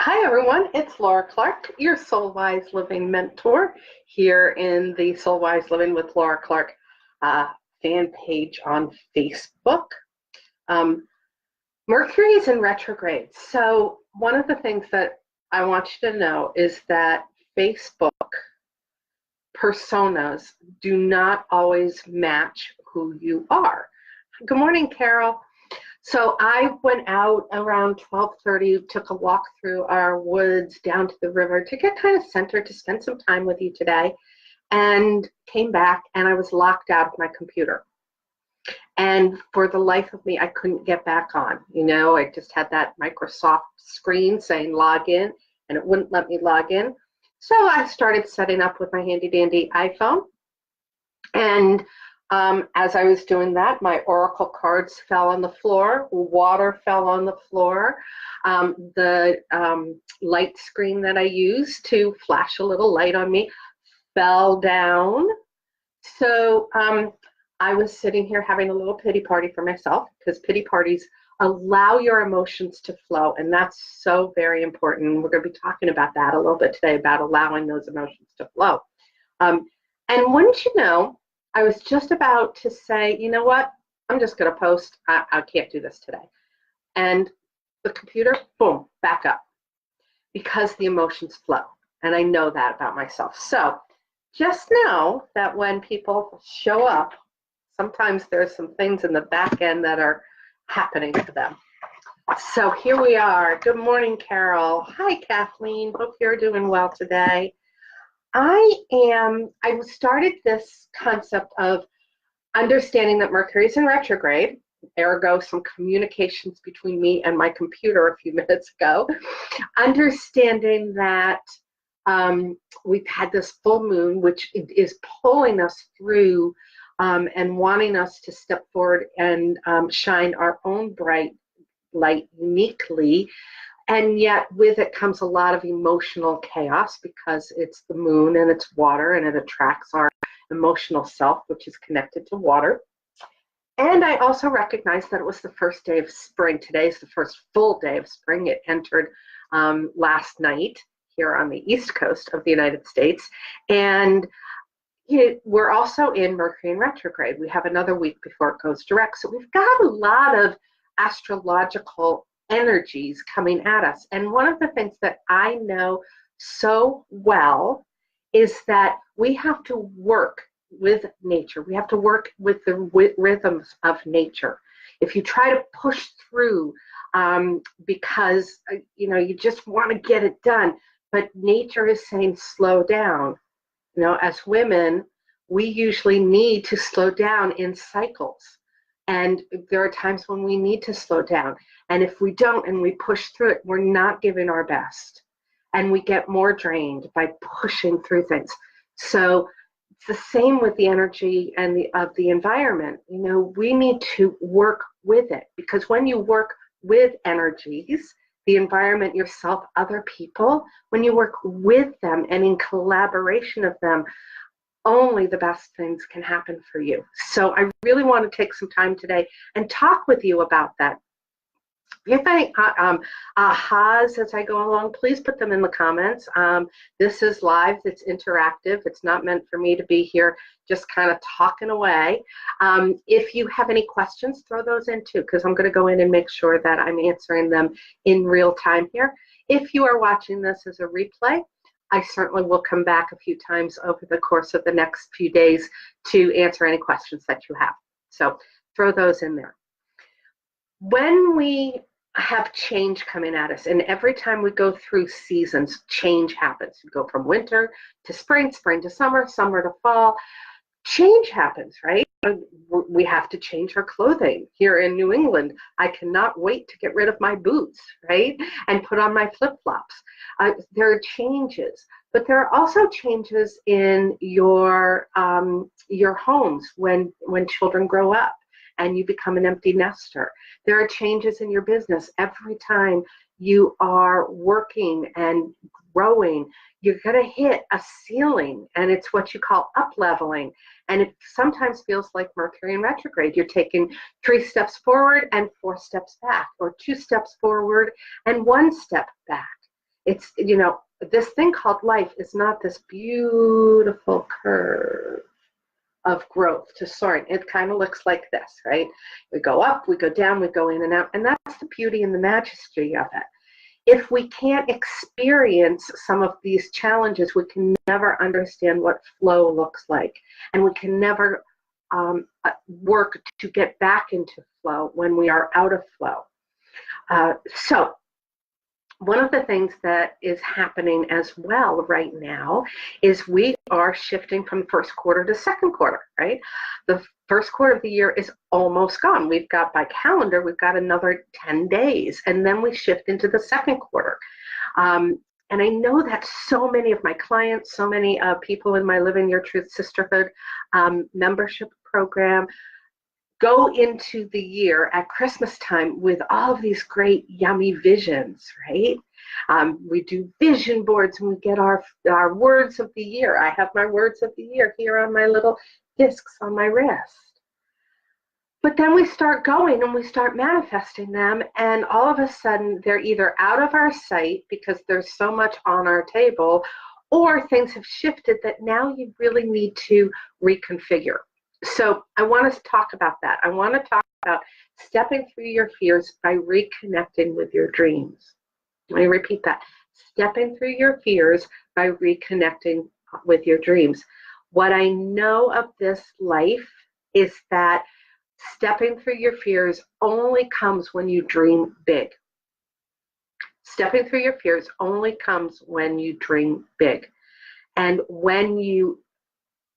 Hi everyone, it's Laura Clark, your Soul Wise Living mentor here in the Soul Wise Living with Laura Clark uh, fan page on Facebook. Um, Mercury is in retrograde, so one of the things that I want you to know is that Facebook personas do not always match who you are. Good morning, Carol. So I went out around 12:30, took a walk through our woods down to the river to get kind of centered to spend some time with you today, and came back and I was locked out of my computer. And for the life of me, I couldn't get back on. I just had that Microsoft screen saying log in and it wouldn't let me log in. So I started setting up with my handy dandy iPhone. And as I was doing that, my oracle cards fell on the floor, water fell on the floor, the light screen that I used to flash a little light on me fell down. So I was sitting here having a little pity party for myself, because pity parties allow your emotions to flow, and that's so very important. We're going to be talking about that a little bit today, about allowing those emotions to flow. And wouldn't you know, I was just about to say, you know what, I'm just going to post. I can't do this today. And the computer, boom, back up, because the emotions flow. And I know that about myself. So just know that when people show up, sometimes there's some things in the back end that are happening to them. So here we are. Good morning, Carol. Hi, Kathleen. Hope you're doing well today. I started this concept of understanding that Mercury is in retrograde, ergo some communications between me and my computer a few minutes ago, understanding that we've had this full moon, which is pulling us through and wanting us to step forward and shine our own bright light uniquely. And yet with it comes a lot of emotional chaos, because it's the moon and it's water and it attracts our emotional self, which is connected to water. And I also recognize that it was the first day of spring. Today is the first full day of spring. It entered last night here on the East Coast of the United States. And we're also in Mercury in retrograde. We have another week before it goes direct. So we've got a lot of astrological energies coming at us. And one of the things that I know so well is that we have to work with nature. We have to work with the rhythms of nature. If you try to push through because you just want to get it done, but nature is saying slow down. As women, we usually need to slow down in cycles. And there are times when we need to slow down. And if we don't and we push through it, we're not giving our best. And we get more drained by pushing through things. So it's the same with the energy and of the environment. We need to work with it, because when you work with energies, the environment, yourself, other people, when you work with them and in collaboration of them, only the best things can happen for you. So I really want to take some time today and talk with you about that. If you have any ahas as I go along, please put them in the comments. This is live, it's interactive. It's not meant for me to be here just kind of talking away. If you have any questions, throw those in too, because I'm going to go in and make sure that I'm answering them in real time here. If you are watching this as a replay, I certainly will come back a few times over the course of the next few days to answer any questions that you have. So throw those in there. When we have change coming at us, and every time we go through seasons, change happens. We go from winter to spring, spring to summer, summer to fall. Change happens, right? We have to change our clothing. Here in New England, I cannot wait to get rid of my boots, right? And put on my flip-flops. There are changes, but there are also changes in your homes when children grow up and you become an empty nester. There are changes in your business. Every time you are working and growing, you're going to hit a ceiling, and it's what you call up-leveling. And it sometimes feels like Mercury in retrograde. You're taking 3 steps forward and 4 steps back, or 2 steps forward and 1 step back. It's, this thing called life is not this beautiful curve of growth to soaring. It kind of looks like this, right? We go up, we go down, we go in and out, and that's the beauty and the majesty of it. If we can't experience some of these challenges, we can never understand what flow looks like, and we can never work to get back into flow when we are out of flow. So one of the things that is happening as well right now is we are shifting from first quarter to second quarter, right? The first quarter of the year is almost gone. We've got, by calendar, we've got another 10 days, and then we shift into the second quarter. And I know that so many of my clients, so many people in my Living Your Truth Sisterhood membership program go into the year at Christmas time with all of these great, yummy visions, right? We do vision boards and we get our words of the year. I have my words of the year here on my little discs on my wrist. But then we start going and we start manifesting them, and all of a sudden they're either out of our sight because there's so much on our table, or things have shifted that now you really need to reconfigure. So I want to talk about that. I want to talk about stepping through your fears by reconnecting with your dreams. Let me repeat that. Stepping through your fears by reconnecting with your dreams. What I know of this life is that stepping through your fears only comes when you dream big. Stepping through your fears only comes when you dream big. And when you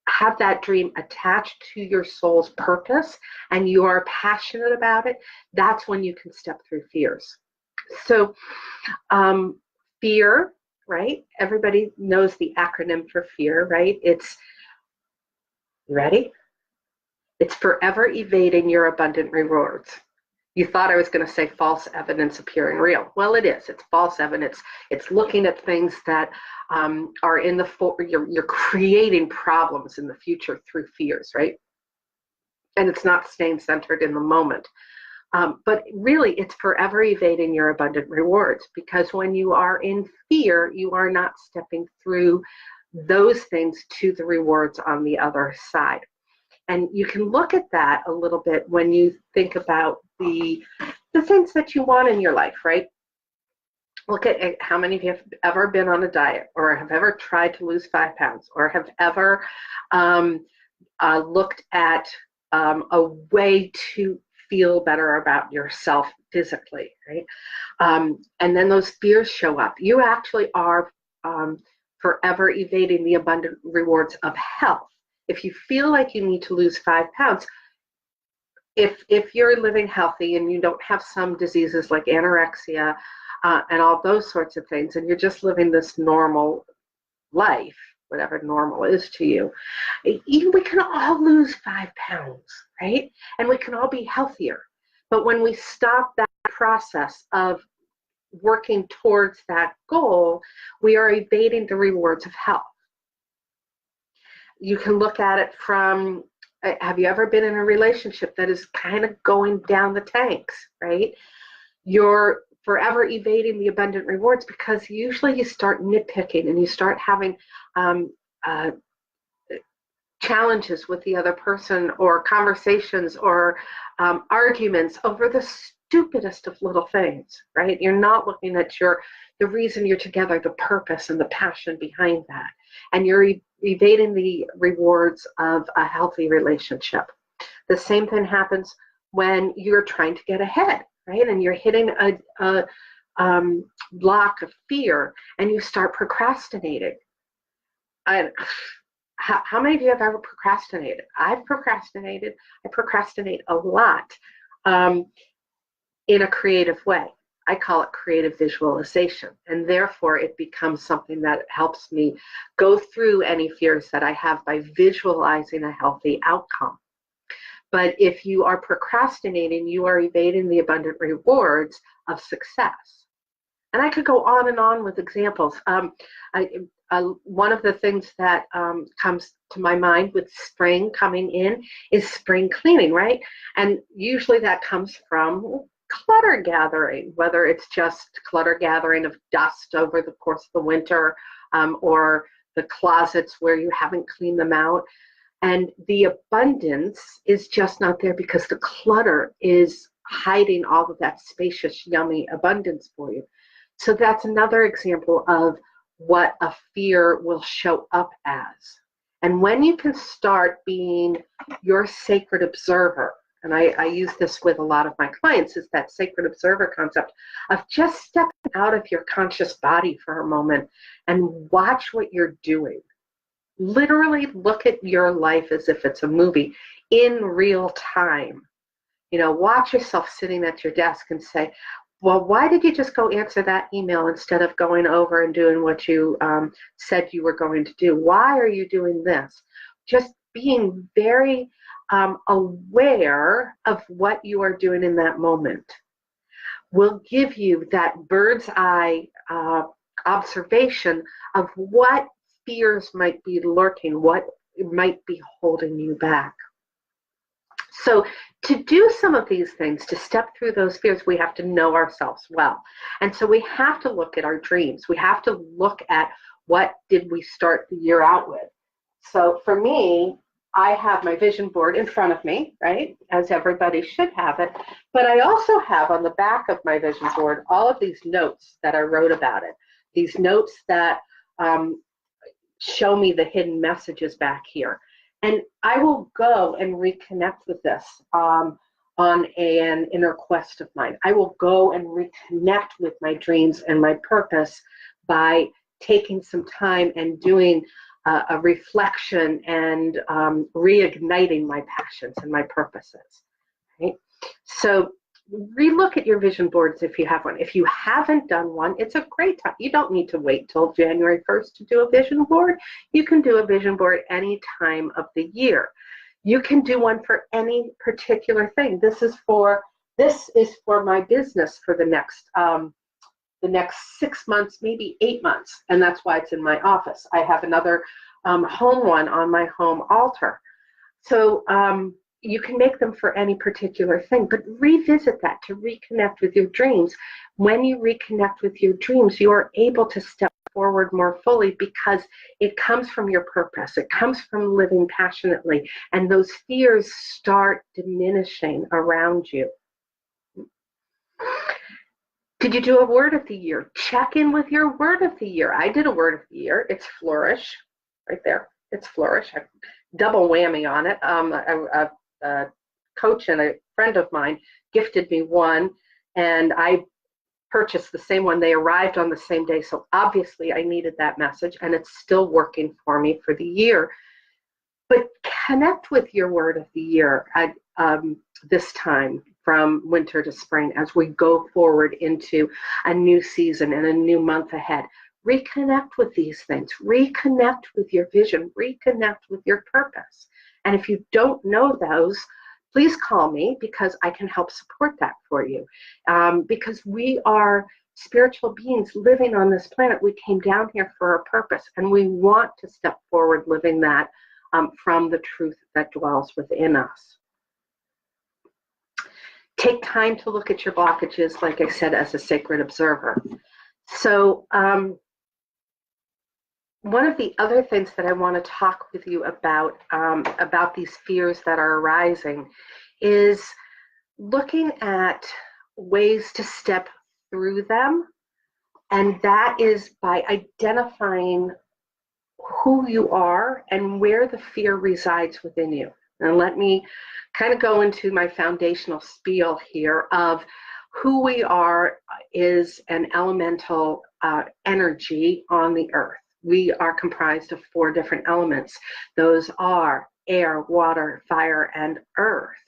have that dream attached to your soul's purpose and you are passionate about it, that's when you can step through fears. So fear, right? Everybody knows the acronym for fear, right? It's, ready? It's forever evading your abundant rewards. You thought I was going to say false evidence appearing real. Well, it is. It's false evidence. It's looking at things that are in the you're creating problems in the future through fears, right? And it's not staying centered in the moment. But really, it's forever evading your abundant rewards, because when you are in fear, you are not stepping through those things to the rewards on the other side. And you can look at that a little bit when you think about the things that you want in your life, right? Look at how many of you have ever been on a diet, or have ever tried to lose 5 pounds, or have ever looked at a way to feel better about yourself physically, right? And then those fears show up. You actually are forever evading the abundant rewards of health. If you feel like you need to lose 5 pounds, if you're living healthy and you don't have some diseases like anorexia and all those sorts of things, and you're just living this normal life, whatever normal is to you, we can all lose 5 pounds, right? And we can all be healthier. But when we stop that process of working towards that goal, we are evading the rewards of health. You can look at it from, have you ever been in a relationship that is kind of going down the tanks, right? You're forever evading the abundant rewards because usually you start nitpicking and you start having challenges with the other person, or conversations, or arguments over the stupidest of little things, right? You're not looking at the reason you're together, the purpose and the passion behind that. And you're evading the rewards of a healthy relationship. The same thing happens when you're trying to get ahead, right? And you're hitting a block of fear and you start procrastinating. How many of you have ever procrastinated? I've procrastinated. I procrastinate a lot in a creative way. I call it creative visualization, and therefore it becomes something that helps me go through any fears that I have by visualizing a healthy outcome. But if you are procrastinating, you are evading the abundant rewards of success. And I could go on and on with examples. One of the things that comes to my mind with spring coming in is spring cleaning, right? And usually that comes from clutter gathering, whether it's just clutter gathering of dust over the course of the winter, or the closets where you haven't cleaned them out. And the abundance is just not there because the clutter is hiding all of that spacious, yummy abundance for you. So that's another example of what a fear will show up as. And when you can start being your sacred observer, and I use this with a lot of my clients, is that sacred observer concept of just stepping out of your conscious body for a moment and watch what you're doing. Literally look at your life as if it's a movie in real time. You know, watch yourself sitting at your desk and say, well, why did you just go answer that email instead of going over and doing what you said you were going to do? Why are you doing this? Just being very aware of what you are doing in that moment will give you that bird's eye observation of what fears might be lurking, what might be holding you back. So to do some of these things, to step through those fears, we have to know ourselves well. And so we have to look at our dreams. We have to look at what did we start the year out with. So for me, I have my vision board in front of me, right, as everybody should have it. But I also have on the back of my vision board all of these notes that I wrote about it, these notes that show me the hidden messages back here. And I will go and reconnect with this on an inner quest of mine. I will go and reconnect with my dreams and my purpose by taking some time and doing a reflection and reigniting my passions and my purposes. Right? So relook at your vision boards if you have one. If you haven't done one, it's a great time. You don't need to wait till January 1st to do a vision board. You can do a vision board any time of the year. You can do one for any particular thing. This is for my business for the next 6 months, maybe 8 months, and that's why it's in my office. I have another home one on my home altar. So you can make them for any particular thing, but revisit that to reconnect with your dreams. When you reconnect with your dreams, you are able to step forward more fully because it comes from your purpose. It comes from living passionately, and those fears start diminishing around you. Did you do a word of the year? Check in with your word of the year. I did a word of the year. It's flourish, right there. It's flourish. Double whammy on it. A coach and a friend of mine gifted me one, and I purchased the same one. They arrived on the same day, so obviously I needed that message, and it's still working for me for the year. But connect with your word of the year at this time from winter to spring as we go forward into a new season and a new month ahead. Reconnect with these things. Reconnect with your vision. Reconnect with your purpose. And if you don't know those, please call me because I can help support that for you. Because we are spiritual beings living on this planet. We came down here for a purpose, and we want to step forward living that from the truth that dwells within us. Take time to look at your blockages, like I said, as a sacred observer. So one of the other things that I want to talk with you about these fears that are arising is looking at ways to step through them. And that is by identifying who you are and where the fear resides within you. And let me kind of go into my foundational spiel here of who we are is an elemental energy on the earth. We are comprised of 4 different elements. Those are air, water, fire, and earth.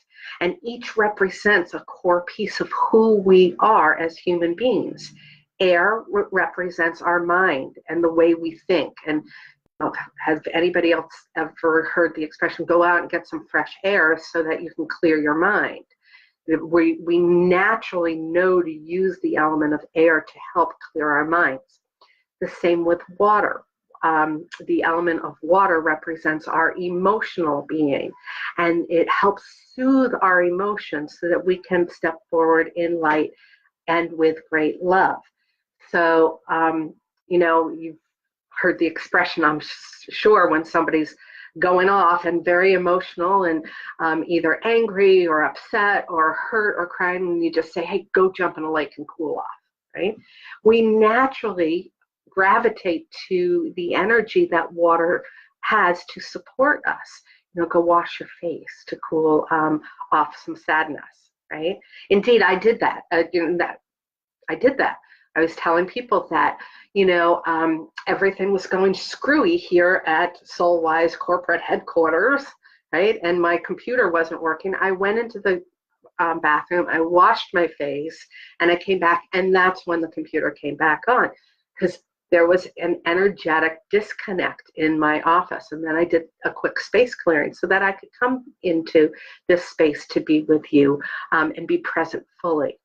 And each represents a core piece of who we are as human beings. Air represents our mind and the way we think. And has anybody else ever heard the expression, go out and get some fresh air so that you can clear your mind? We naturally know to use the element of air to help clear our minds. The same with water. the element of water represents our emotional being, and it helps soothe our emotions so that we can step forward in light and with great love. So, you've heard the expression, I'm sure, when somebody's going off and very emotional and either angry or upset or hurt or crying, and you just say, hey, go jump in a lake and cool off, right? We naturally gravitate to the energy that water has to support us. Go wash your face to cool off some sadness, right? Indeed, I did that. I did that. I was telling people that, everything was going screwy here at Soulwise corporate headquarters, right? And my computer wasn't working. I went into the bathroom, I washed my face, and I came back, and that's when the computer came back on, because there was an energetic disconnect in my office. And then I did a quick space clearing so that I could come into this space to be with you and be present fully.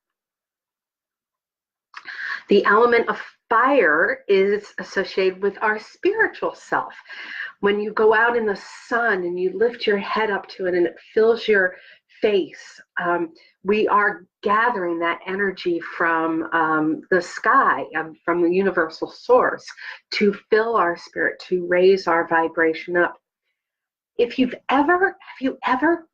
The element of fire is associated with our spiritual self. When you go out in the sun and you lift your head up to it and it fills your face, we are gathering that energy from the sky, from the universal source, to fill our spirit, to raise our vibration up. Have you ever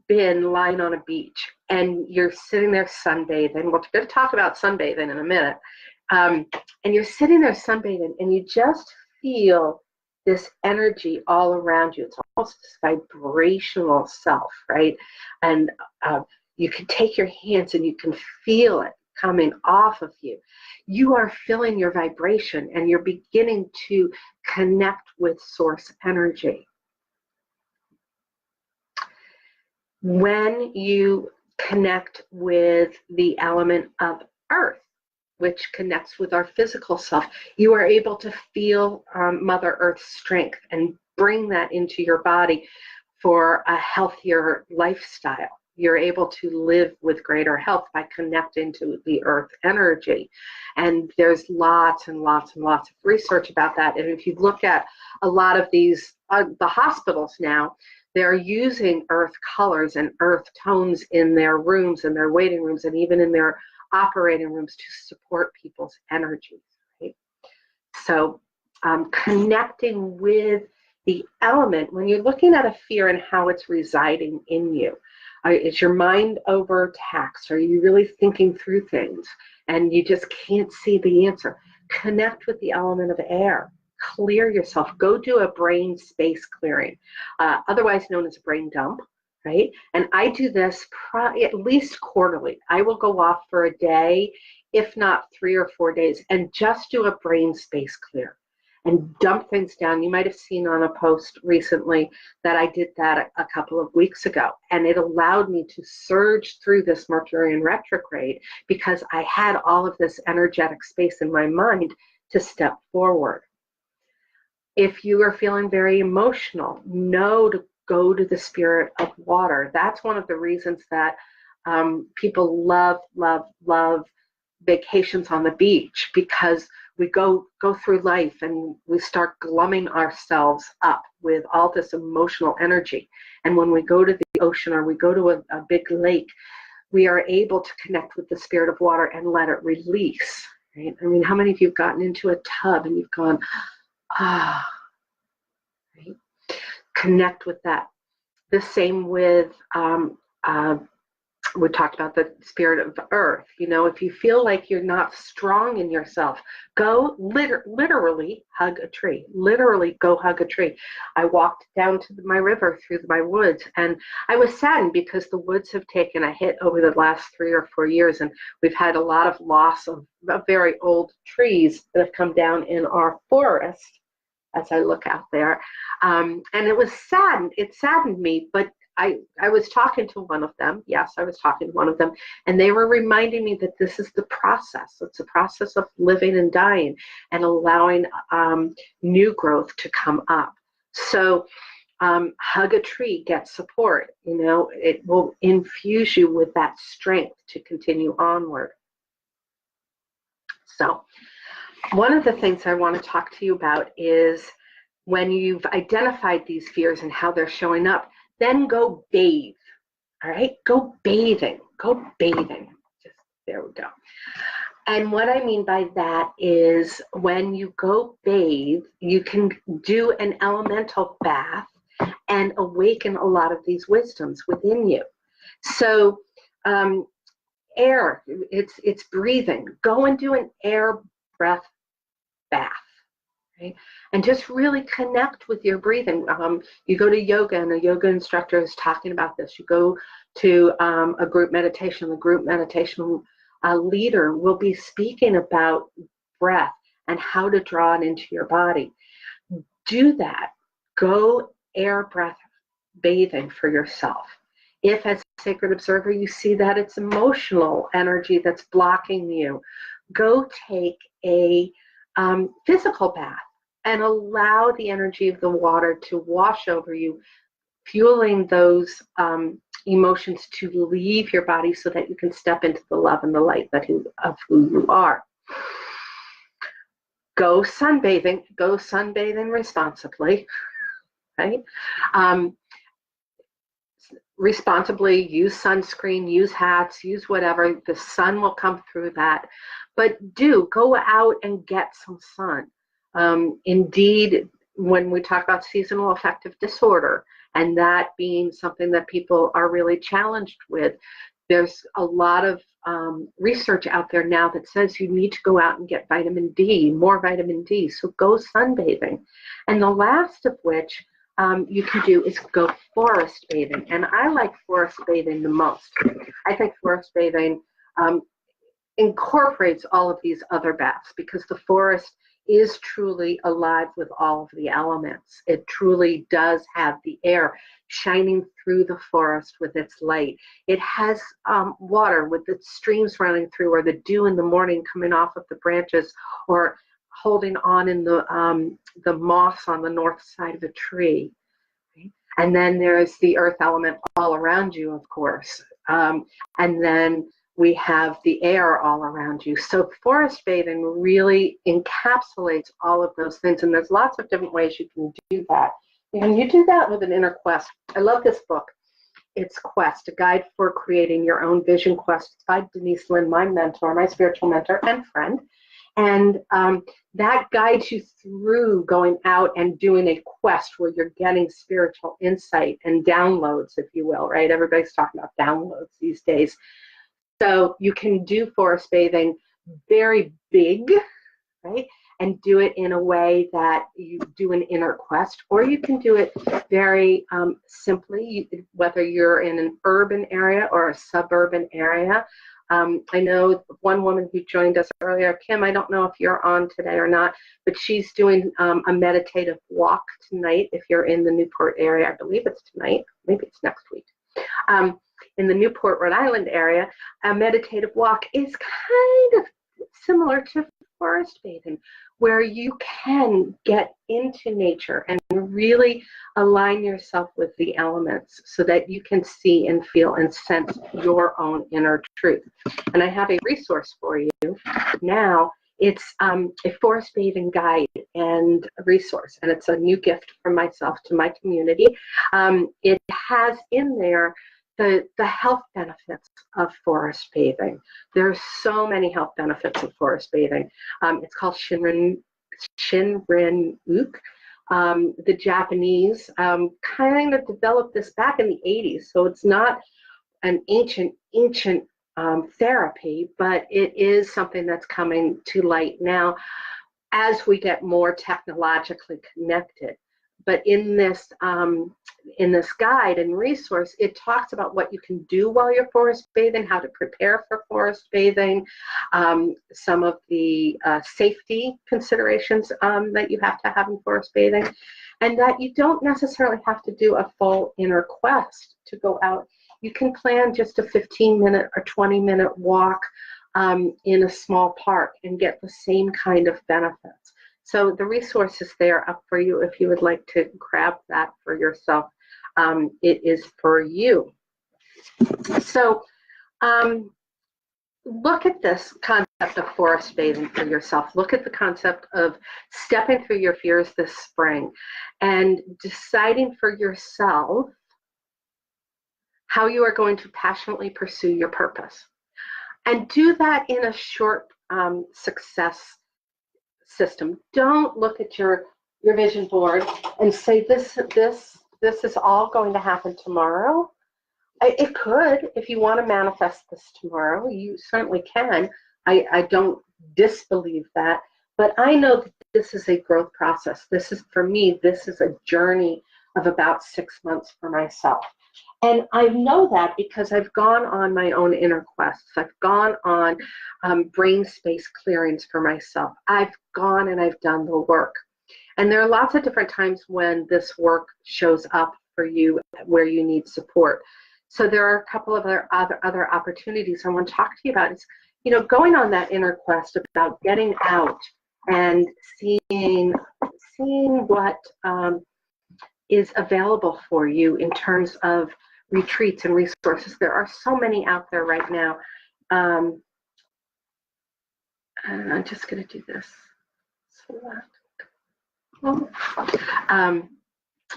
been lying on a beach and you're sitting there sunbathing? We're going to talk about sunbathing in a minute. And you're sitting there sunbathing and you just feel this energy all around you. It's almost this vibrational self, right? And you can take your hands and you can feel it coming off of you. You are feeling your vibration and you're beginning to connect with source energy. When you connect with the element of earth, which connects with our physical self, you are able to feel Mother Earth's strength and bring that into your body for a healthier lifestyle. You're able to live with greater health by connecting to the earth energy. And there's lots and lots and lots of research about that. And if you look at a lot of these, the hospitals now, they're using earth colors and earth tones in their rooms and their waiting rooms and even in their operating rooms to support people's energies, right? So connecting with the element, when you're looking at a fear and how it's residing in you, is your mind overtaxed? Are you really thinking through things and you just can't see the answer? Connect with the element of air. Clear yourself. Go do a brain space clearing, otherwise known as a brain dump, right? And I do this at least quarterly. I will go off for a day, if not 3 or 4 days, and just do a brain space clear and dump things down. You might have seen on a post recently that I did that a couple of weeks ago, and it allowed me to surge through this Mercury retrograde because I had all of this energetic space in my mind to step forward. If you are feeling very emotional, know to go to the spirit of water. That's one of the reasons that people love vacations on the beach, because we go through life and we start glumming ourselves up with all this emotional energy. And when we go to the ocean or we go to a big lake, we are able to connect with the spirit of water and let it release, right? I mean, how many of you have gotten into a tub and you've gone, right? Connect with that. The same with, we talked about the spirit of earth. If you feel like you're not strong in yourself, go literally hug a tree. Literally go hug a tree. I walked down to my river through my woods, and I was saddened because the woods have taken a hit over the last 3 or 4 years, and we've had a lot of loss of very old trees that have come down in our forest as I look out there. And it saddened me, but I was talking to one of them. Yes, I was talking to one of them, and they were reminding me that this is the process. It's a process of living and dying and allowing new growth to come up. So hug a tree, get support. It will infuse you with that strength to continue onward. So one of the things I want to talk to you about is when you've identified these fears and how they're showing up, then go bathe. All right, go bathing. Go bathing. Just there we go. And what I mean by that is when you go bathe, you can do an elemental bath and awaken a lot of these wisdoms within you. So air, it's breathing. Go and do an air breath bath. Right? And just really connect with your breathing. You go to yoga and a yoga instructor is talking about this. You go to a group meditation, the group meditation leader will be speaking about breath and how to draw it into your body. Do that. Go air breath bathing for yourself. If as a sacred observer you see that it's emotional energy that's blocking you, go take a physical bath and allow the energy of the water to wash over you, fueling those emotions to leave your body so that you can step into the love and the light of who you are. Go sunbathing responsibly, right? Responsibly, use sunscreen, use hats, use whatever. The sun will come through that. But do go out and get some sun. Indeed, when we talk about seasonal affective disorder, and that being something that people are really challenged with, there's a lot of research out there now that says you need to go out and get vitamin D, more vitamin D. So go sunbathing. And the last of which you can do is go forest bathing. And I like forest bathing the most. I think forest bathing incorporates all of these other baths because the forest is truly alive with all of the elements. It truly does have the air shining through the forest with its light. It has water with its streams running through, or the dew in the morning coming off of the branches, or holding on in the moss on the north side of a tree. And then there's the earth element all around you, of course. And then we have the air all around you. So forest bathing really encapsulates all of those things. And there's lots of different ways you can do that. And you do that with an inner quest. I love this book. It's Quest, A Guide for Creating Your Own Vision Quest. It's by Denise Lynn, my mentor, my spiritual mentor and friend. And that guides you through going out and doing a quest where you're getting spiritual insight and downloads, if you will, right? Everybody's talking about downloads these days. So you can do forest bathing very big, right? And do it in a way that you do an inner quest, or you can do it very simply, whether you're in an urban area or a suburban area. I know one woman who joined us earlier, Kim, I don't know if you're on today or not, but she's doing a meditative walk tonight if you're in the Newport area. I believe it's tonight, maybe it's next week. In the Newport, Rhode Island area, a meditative walk is kind of similar to forest bathing, where you can get into nature and really align yourself with the elements so that you can see and feel and sense your own inner truth. And I have a resource for you now. It's a forest bathing guide and a resource, and it's a new gift from myself to my community. It has in there the health benefits of forest bathing. There's so many health benefits of forest bathing. It's called Shinrin-uk. The Japanese kind of developed this back in the 80s, so it's not an ancient therapy, but it is something that's coming to light now as we get more technologically connected. But in this guide and resource, it talks about what you can do while you're forest bathing, how to prepare for forest bathing, some of the safety considerations that you have to have in forest bathing, and that you don't necessarily have to do a full inner quest to go out. You can plan just a 15-minute or 20-minute walk in a small park and get the same kind of benefits. So the resource is there up for you if you would like to grab that for yourself. It is for you. So look at this concept of forest bathing for yourself. Look at the concept of stepping through your fears this spring and deciding for yourself how you are going to passionately pursue your purpose. And do that in a short success system. Don't look at your vision board and say this is all going to happen tomorrow. It could. If you want to manifest this tomorrow, you certainly can. I don't disbelieve that, but I know that this is a growth process. This is, for me, this is a journey of about 6 months for myself. And I know that because I've gone on my own inner quests. I've gone on brain space clearings for myself. I've gone and I've done the work. And there are lots of different times when this work shows up for you where you need support. So there are a couple of other opportunities I want to talk to you about. Is, you know, going on that inner quest about getting out and seeing what is available for you in terms of retreats and resources. There are so many out there right now. And I'm just going to do this.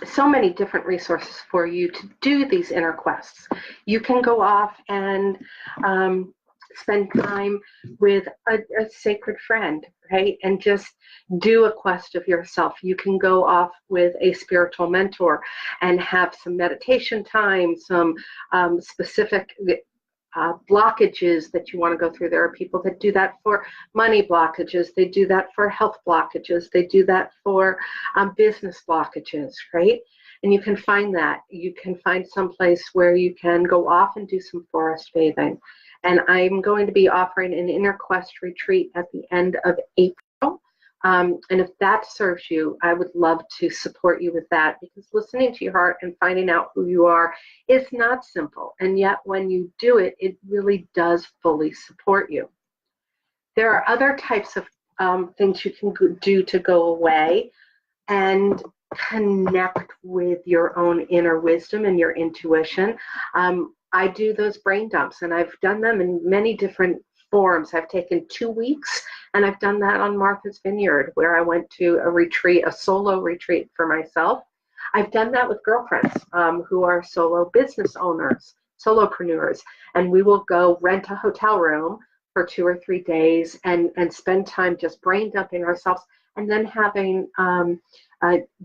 So many different resources for you to do these inner quests. You can go off and spend time with a sacred friend, right? And just do a quest of yourself. You can go off with a spiritual mentor and have some meditation time, some specific blockages that you want to go through. There are people that do that for money blockages. They do that for health blockages. They do that for business blockages, right? And you can find that. You can find some place where you can go off and do some forest bathing. And I'm going to be offering an Inner Quest retreat at the end of April. And if that serves you, I would love to support you with that, because listening to your heart and finding out who you are is not simple. And yet when you do it, it really does fully support you. There are other types of things you can do to go away and connect with your own inner wisdom and your intuition. I do those brain dumps, and I've done them in many different forms. I've taken 2 weeks, and I've done that on Martha's Vineyard, where I went to a retreat, a solo retreat for myself. I've done that with girlfriends who are solo business owners, solopreneurs, and we will go rent a hotel room for 2 or 3 days and spend time just brain dumping ourselves, and then having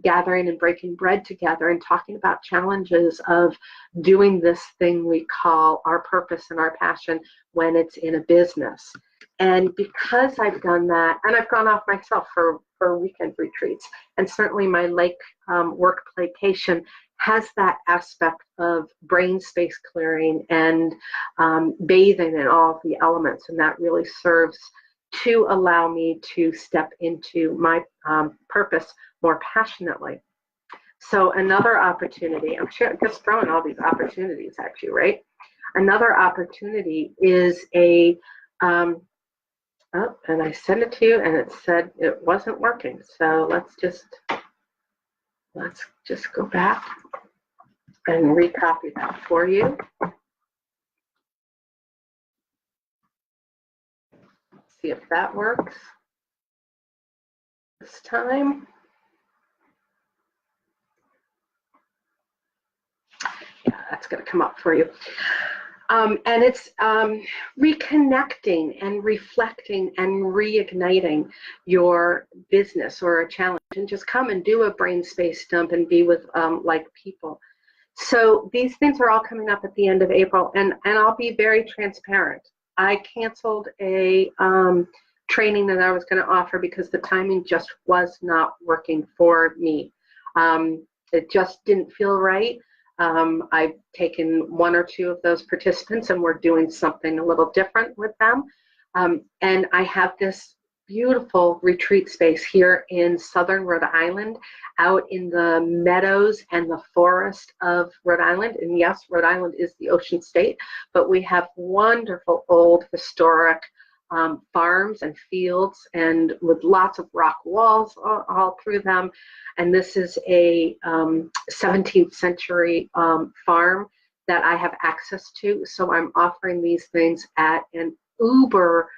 gathering and breaking bread together and talking about challenges of doing this thing we call our purpose and our passion when it's in a business. And because I've done that, and I've gone off myself for weekend retreats, and certainly my lake work playcation has that aspect of brain space clearing and bathing in all of the elements, and that really serves to allow me to step into my purpose more passionately. So another opportunity, I'm just throwing all these opportunities at you, right? Another opportunity is a, and I sent it to you and it said it wasn't working. So let's just go back and recopy that for you. See if that works this time. Yeah, that's going to come up for you. And it's reconnecting and reflecting and reigniting your business or a challenge, and just come and do a brain space dump and be with like people. So these things are all coming up at the end of April, and I'll be very transparent. I canceled a training that I was going to offer because the timing just was not working for me. It just didn't feel right. I've taken 1 or 2 of those participants, and we're doing something a little different with them. And I have this beautiful retreat space here in southern Rhode Island, out in the meadows and the forest of Rhode Island. And yes, Rhode Island is the ocean state, but we have wonderful old historic farms and fields, and with lots of rock walls all through them. And this is a 17th century farm that I have access to. So I'm offering these things at an uber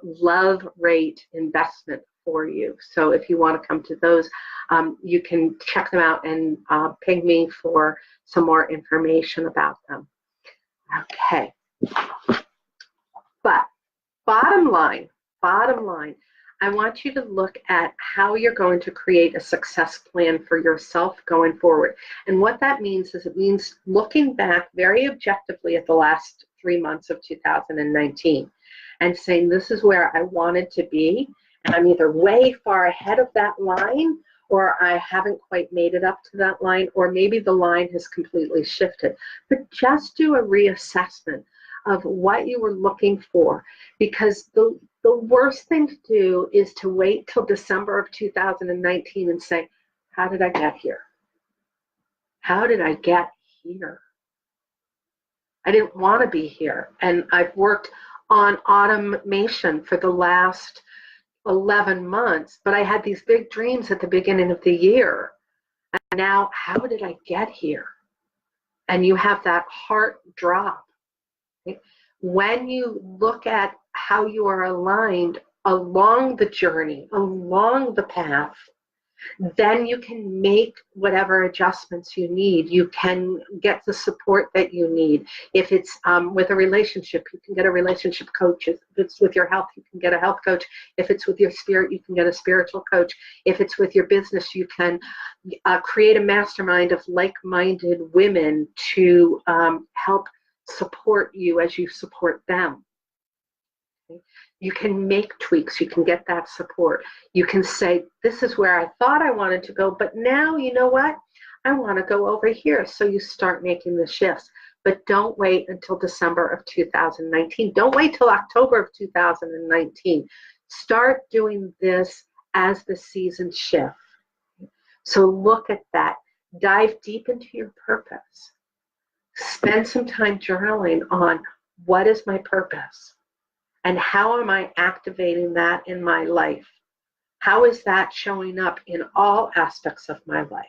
love rate investment for you. So if you want to come to those, you can check them out and ping me for some more information about them. Okay. But bottom line, I want you to look at how you're going to create a success plan for yourself going forward. And what that means is it means looking back very objectively at the last 3 months of 2019 and saying, this is where I wanted to be, and I'm either way far ahead of that line, or I haven't quite made it up to that line, or maybe the line has completely shifted. But just do a reassessment of what you were looking for, because the worst thing to do is to wait till December of 2019 and say, how did I get here? How did I get here? I didn't want to be here. And I've worked on automation for the last 11 months, but I had these big dreams at the beginning of the year. And now, how did I get here? And you have that heart drop. When you look at how you are aligned along the journey, along the path, then you can make whatever adjustments you need. You can get the support that you need. If it's with a relationship, you can get a relationship coach. If it's with your health, you can get a health coach. If it's with your spirit, you can get a spiritual coach. If it's with your business, you can create a mastermind of like-minded women to help support you as you support them. You can make tweaks. You can get that support. You can say, this is where I thought I wanted to go, but now, you know what? I want to go over here. So you start making the shifts. But don't wait until December of 2019. Don't wait till October of 2019. Start doing this as the seasons shift. So look at that. Dive deep into your purpose. Spend some time journaling on what is my purpose? And how am I activating that in my life? How is that showing up in all aspects of my life?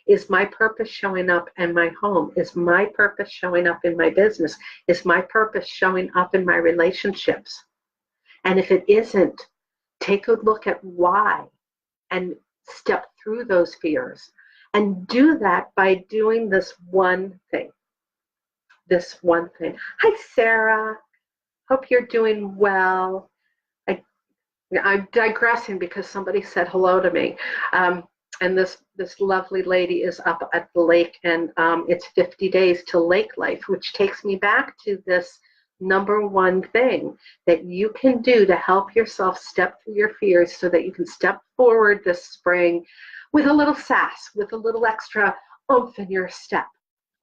Is my purpose showing up in my home? Is my purpose showing up in my business? Is my purpose showing up in my relationships? And if it isn't, take a look at why and step through those fears. And do that by doing this one thing. This one thing. Hi, Sarah. Hope you're doing well. I'm digressing because somebody said hello to me. And this lovely lady is up at the lake, and it's 50 days to lake life, which takes me back to this number one thing that you can do to help yourself step through your fears so that you can step forward this spring with a little sass, with a little extra oomph in your step.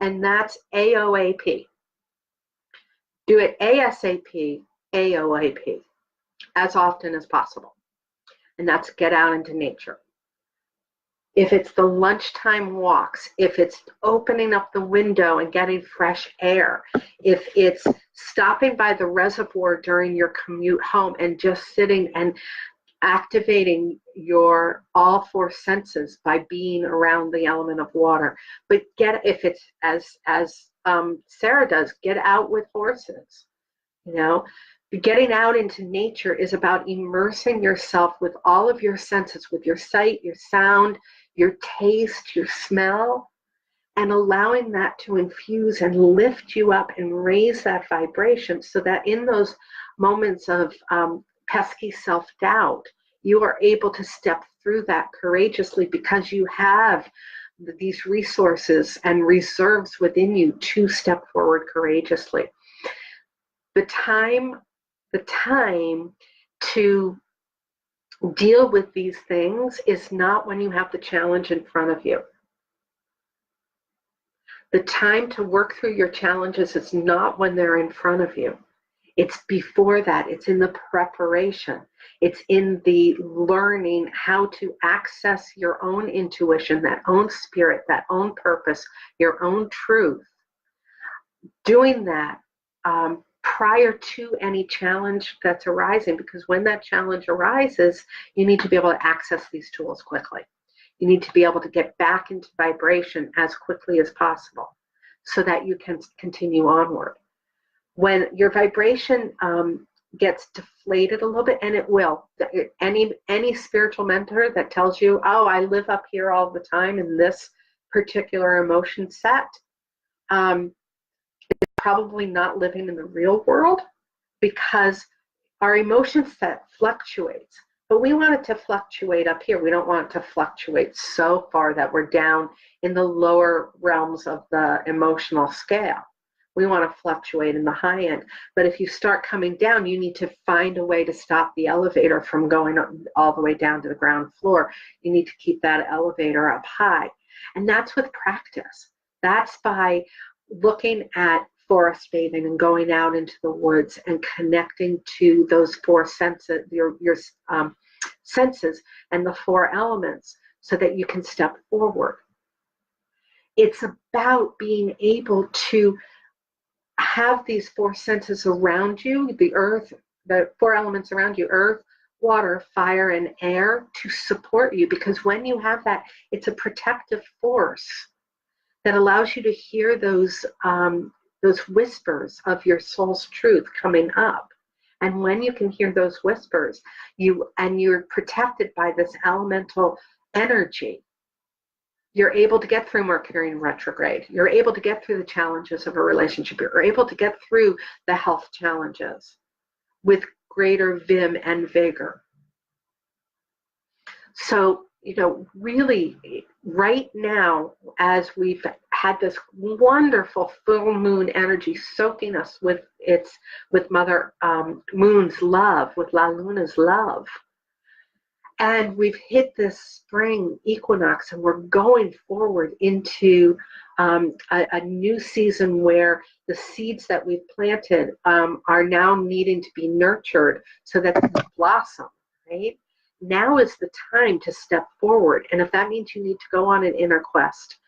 And that's AOAP. Do it ASAP, AOAP, as often as possible. And that's get out into nature. If it's the lunchtime walks, if it's opening up the window and getting fresh air, if it's stopping by the reservoir during your commute home and just sitting and activating your all four senses by being around the element of water. But if it's as Sarah does, get out with horses. You know, getting out into nature is about immersing yourself with all of your senses, with your sight, your sound, your taste, your smell, and allowing that to infuse and lift you up and raise that vibration so that in those moments of pesky self-doubt, you are able to step through that courageously because you have these resources and reserves within you to step forward courageously. The time to deal with these things is not when you have the challenge in front of you. The time to work through your challenges is not when they're in front of you. It's before that. It's in the preparation. It's in the learning how to access your own intuition, that own spirit, that own purpose, your own truth. Doing that prior to any challenge that's arising, because when that challenge arises, you need to be able to access these tools quickly. You need to be able to get back into vibration as quickly as possible so that you can continue onward. When your vibration gets deflated a little bit, and it will. Any spiritual mentor that tells you, oh, I live up here all the time in this particular emotion set, is probably not living in the real world, because our emotion set fluctuates. But we want it to fluctuate up here. We don't want it to fluctuate so far that we're down in the lower realms of the emotional scale. We want to fluctuate in the high end. But if you start coming down, you need to find a way to stop the elevator from going all the way down to the ground floor. You need to keep that elevator up high. And that's with practice. That's by looking at forest bathing and going out into the woods and connecting to those four senses, your senses and the four elements, so that you can step forward. It's about being able to have these four senses around you, the earth, the four elements around you, earth, water, fire, and air, to support you. Because when you have that, it's a protective force that allows you to hear those whispers of your soul's truth coming up. And when you can hear those whispers, you're protected by this elemental energy, you're able to get through Mercury in retrograde. You're able to get through the challenges of a relationship. You're able to get through the health challenges with greater vim and vigor. So, really right now, as we've had this wonderful full moon energy soaking us with Mother Moon's love, with La Luna's love, and we've hit this spring equinox, and we're going forward into a new season where the seeds that we've planted are now needing to be nurtured so that they blossom, right? Now is the time to step forward. And if that means you need to go on an inner quest,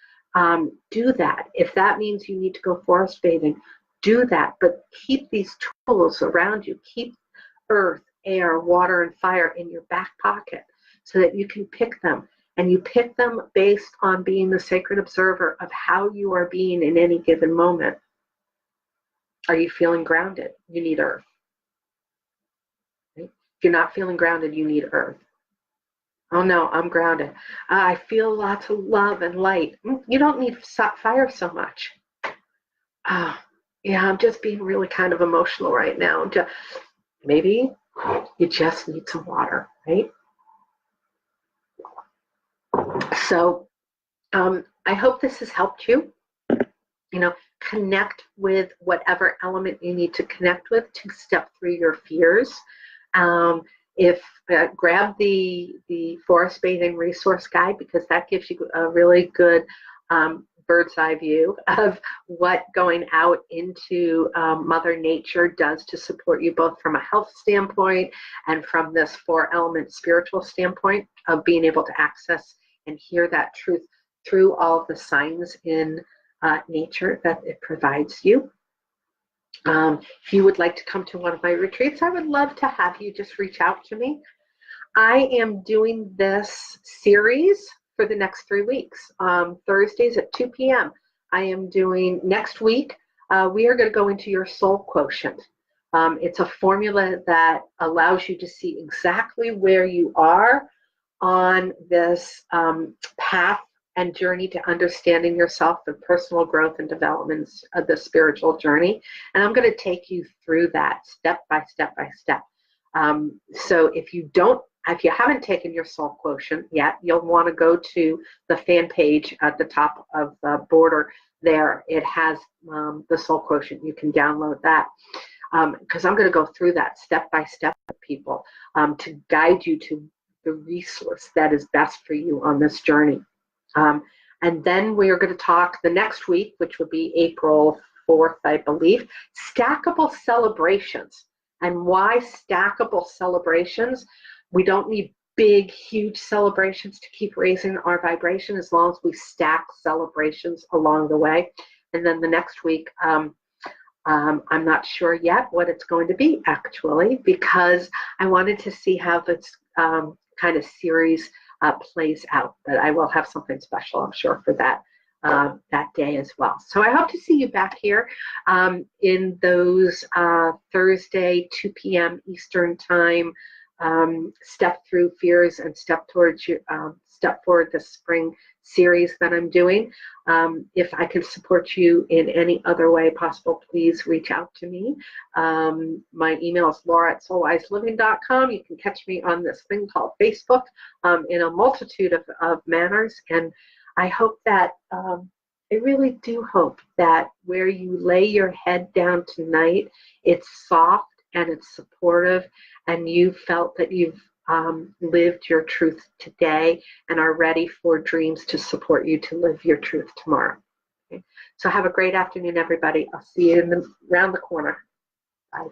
do that. If that means you need to go forest bathing, do that. But keep these tools around you. Keep earth, air, water, and fire in your back pocket so that you can pick them. And you pick them based on being the sacred observer of how you are being in any given moment. Are you feeling grounded? You need earth. Right? If you're not feeling grounded, you need earth. Oh no, I'm grounded. I feel lots of love and light. You don't need fire so much. Yeah, I'm just being really kind of emotional right now. Maybe you just need some water, right? So I hope this has helped you. Connect with whatever element you need to connect with to step through your fears. Grab the forest bathing resource guide, because that gives you a really good bird's eye view of what going out into Mother Nature does to support you, both from a health standpoint and from this four element spiritual standpoint of being able to access and hear that truth through all of the signs in nature that it provides you. If you would like to come to one of my retreats, I would love to have you just reach out to me. I am doing this series for the next 3 weeks, Thursdays at 2 p.m. I am doing next week. We are going to go into your soul quotient. It's a formula that allows you to see exactly where you are on this path and journey to understanding yourself, the personal growth and development of the spiritual journey. And I'm going to take you through that step by step by step. So if you haven't taken your soul quotient yet, you'll want to go to the fan page at the top of the border there. It has the soul quotient. You can download that, because I'm going to go through that step by step with people to guide you to the resource that is best for you on this journey. And then we are going to talk the next week, which will be April 4th, I believe, stackable celebrations. And why stackable celebrations? We don't need big, huge celebrations to keep raising our vibration, as long as we stack celebrations along the way. And then the next week, I'm not sure yet what it's going to be, actually, because I wanted to see how this kind of series plays out. But I will have something special, I'm sure, for that that day as well. So I hope to see you back here in those Thursday, 2 p.m. Eastern time, Step Through Fears and Step Towards you, Step Forward the Spring series that I'm doing. If I can support you in any other way possible, please reach out to me. My email is laura@soulwiseliving.com. You can catch me on this thing called Facebook in a multitude of manners. And I hope that, I really do hope that where you lay your head down tonight, it's soft and it's supportive, and you felt that you've lived your truth today and are ready for dreams to support you to live your truth tomorrow. Okay? So have a great afternoon, everybody. I'll see you around the corner. Bye.